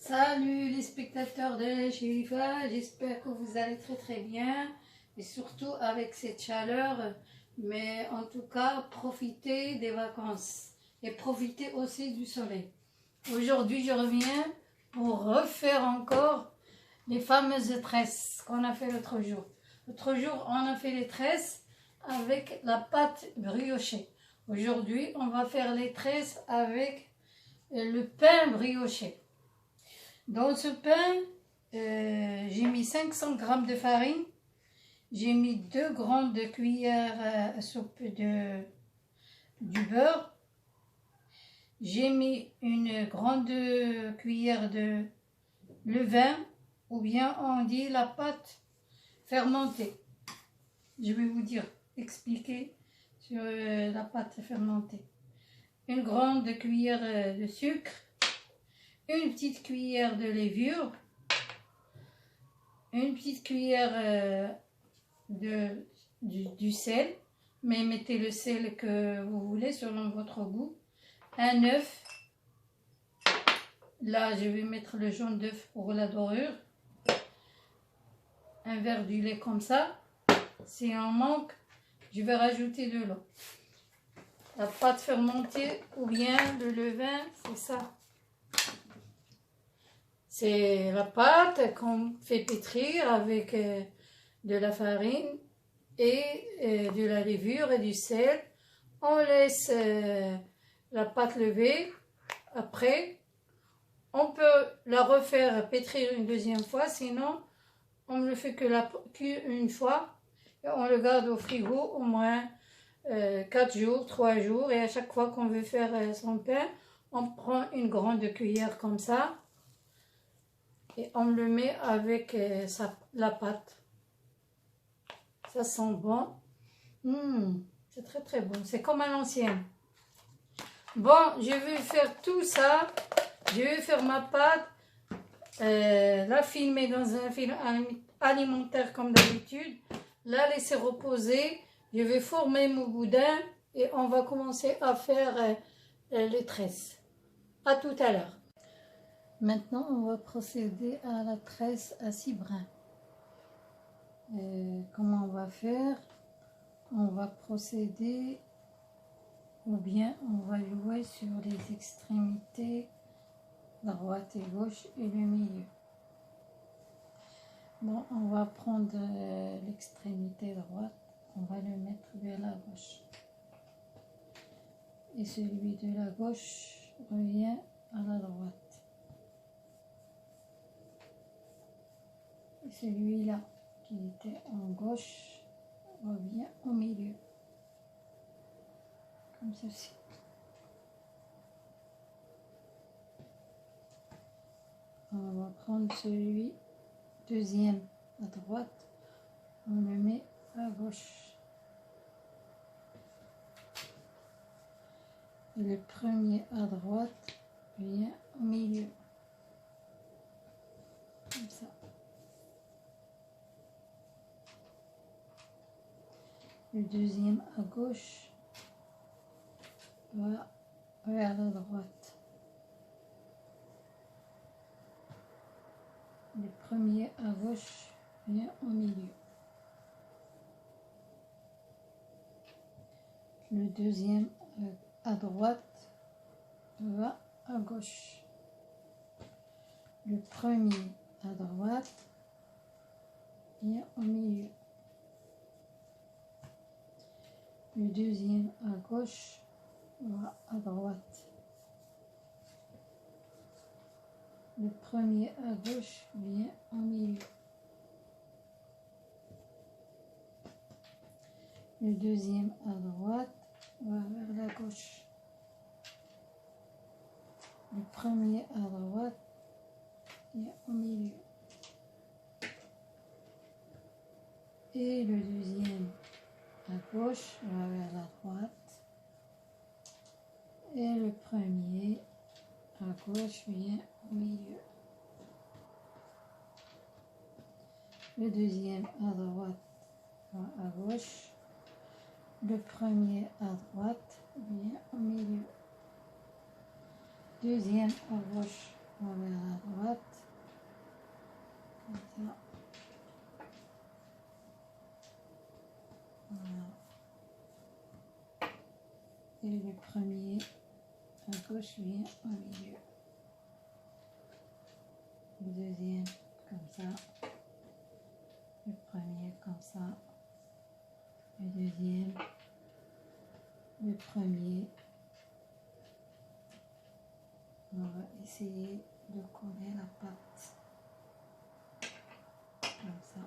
Salut les spectateurs de Sherifa, j'espère que vous allez très bien et surtout avec cette chaleur, mais en tout cas profitez des vacances et profitez aussi du soleil. Aujourd'hui je reviens pour refaire encore les fameuses tresses qu'on a fait l'autre jour. L'autre jour on a fait les tresses avec la pâte briochée. Aujourd'hui on va faire les tresses avec le pain brioché. Dans ce pain, j'ai mis 500 g de farine, j'ai mis 2 grandes cuillères à soupe du beurre, j'ai mis une grande cuillère de levain, ou bien on dit la pâte fermentée. Je vais vous expliquer sur la pâte fermentée. Une grande cuillère de sucre, une petite cuillère de levure, une petite cuillère du sel, mais mettez le sel que vous voulez selon votre goût, un œuf, là je vais mettre le jaune d'œuf pour la dorure, un verre du lait comme ça, si on manque, je vais rajouter de l'eau. La pâte fermentée ou bien le levain, c'est ça. C'est la pâte qu'on fait pétrir avec de la farine et de la levure et du sel. On laisse la pâte lever. Après, on peut la refaire pétrir une deuxième fois. Sinon, on ne le fait qu'une fois. Et on le garde au frigo au moins 4 jours, 3 jours. Et à chaque fois qu'on veut faire son pain, on prend une grande cuillère comme ça. Et on le met avec la pâte. Ça sent bon. C'est très bon. C'est comme à l'ancienne. Bon, je vais faire tout ça. Je vais faire ma pâte. La filmer dans un film alimentaire comme d'habitude. La laisser reposer. Je vais former mon boudin. Et on va commencer à faire les tresses. À tout à l'heure. Maintenant, on va procéder à la tresse à 6 brins. Comment on va faire? On va procéder, ou bien on va jouer sur les extrémités, droite et gauche et le milieu. Bon, on va prendre l'extrémité droite, on va le mettre vers la gauche. Et celui de la gauche revient à la droite. Et celui-là qui était en gauche revient au milieu, comme ceci. On va prendre celui deuxième à droite, on le met à gauche. Et le premier à droite vient au milieu, comme ça. Le deuxième à gauche va vers la droite. Le premier à gauche vient au milieu. Le deuxième à droite va à gauche. Le premier à droite vient au milieu. Le deuxième à gauche va à droite. Le premier à gauche vient au milieu. Le deuxième à droite va vers la gauche. Le premier à droite vient au milieu. Et le deuxième à gauche va vers la droite. Et le premier à gauche vient au milieu. Le deuxième à droite va à gauche. Le premier à droite vient au milieu. Deuxième à gauche va vers la droite. le premier à gauche vient au milieu. Le deuxième comme ça. Le premier comme ça. Le deuxième. Le premier. On va essayer de coller la pâte. Comme ça.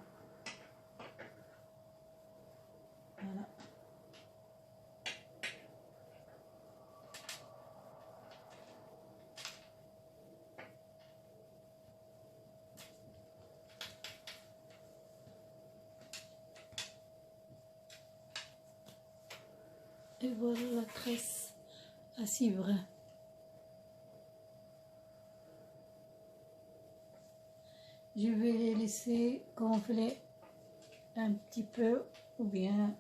Voilà. Et voilà la tresse à 6 brins. Je vais les laisser gonfler un petit peu ou bien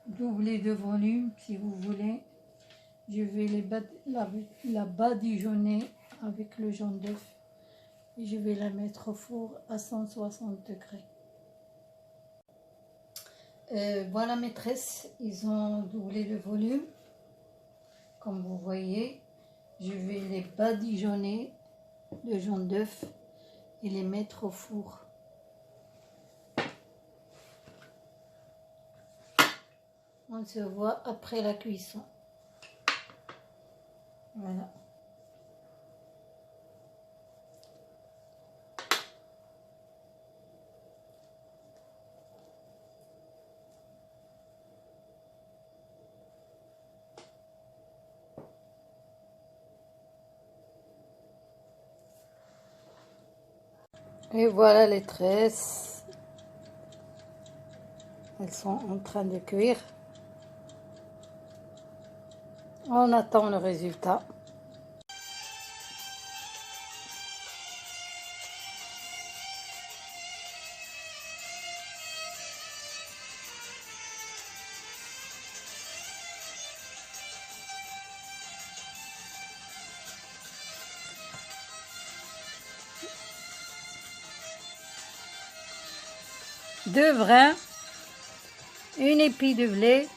doubler de volume si vous voulez. Je vais la badigeonner avec le jaune d'œuf et je vais la mettre au four à 160 degrés. Voilà mes tresses, ils ont doublé le volume. Comme vous voyez, je vais les badigeonner de jaune d'œuf et les mettre au four. On se voit après la cuisson. Voilà. Et voilà les tresses. Elles sont en train de cuire. On attend le résultat. Deux brins, une épi de blé,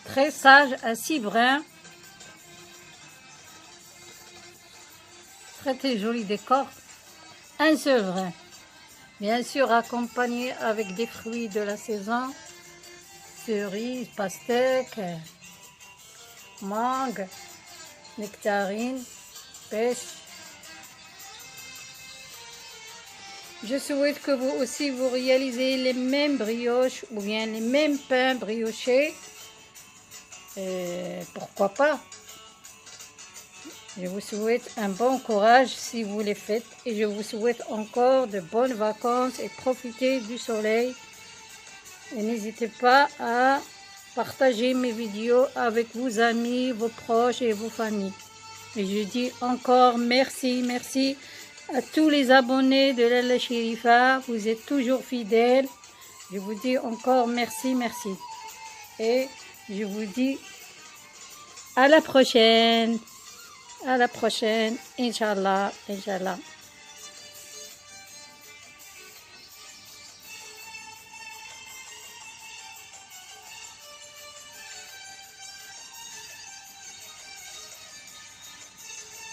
tressage à 6 brins, très joli décor, un seul brin, bien sûr accompagné avec des fruits de la saison, cerises, pastèques, mangue, nectarines, pêche. Je souhaite que vous aussi vous réalisez les mêmes brioches ou bien les mêmes pains briochés. Pourquoi pas? Je vous souhaite un bon courage si vous les faites et je vous souhaite encore de bonnes vacances et profitez du soleil. Et n'hésitez pas à partager mes vidéos avec vos amis, vos proches et vos familles. Et je dis encore merci, merci à tous les abonnés de Lalla Chérifa. Vous êtes toujours fidèles. Je vous dis encore merci, merci. Et je vous dis à la prochaine. À la prochaine, Inch'Allah, Inch'Allah.